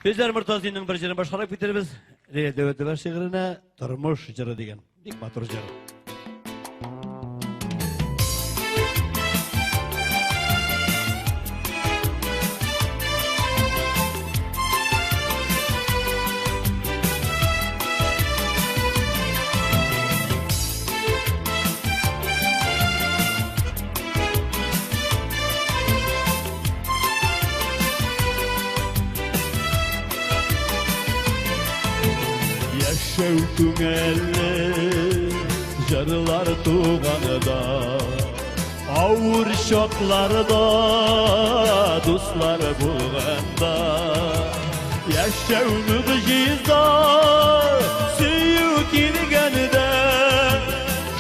Bizler Murtazi'nin bir jerini başkarak bitirimiz. Dövetli bir şiirine Turmuş jiri degen. Dik matur jiri. Şevkün elle jarlar tuğanıda Avur şoklarda dostlar bulganda Yaşavmığı jizda Süyü kirgenide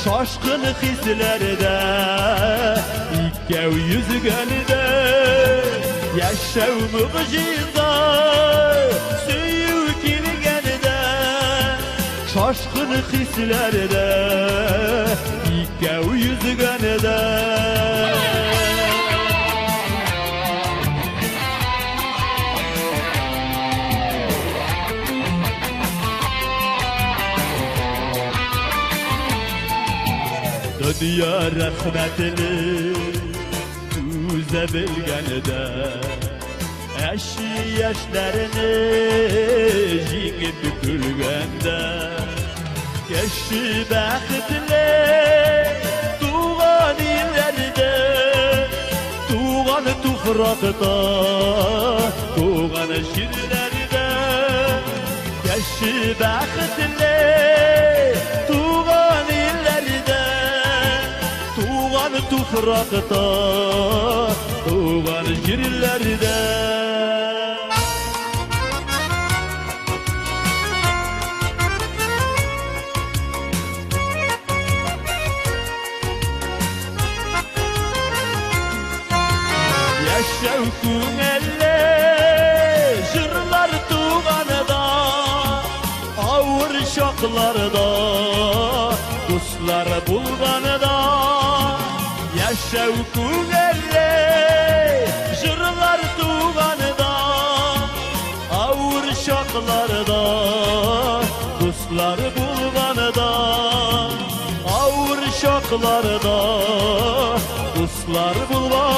Şaşkın hislerde İkkev yüzgenide Yaşavmığı jizda Şaşkın hislerde İkkev yüzgenede Dünya rahmetini Tüze bilgenede Eşi yaşlarını Jingip gülgende Yaşı bəxtli Tuğan illerde Tuğan tufrakta Tuğan şirlerde Yaşı bəxtli Tuğan illerde Tuğan tufrakta Tuğan şirlerde Şevkün elle jırlar tuğanıda Avur şoklarda dostlar bulganıda Ya şevkün elle jırlar tuğanıda Avur şoklarda dostlar bulganıda Avur şoklarda dostlar bulganıda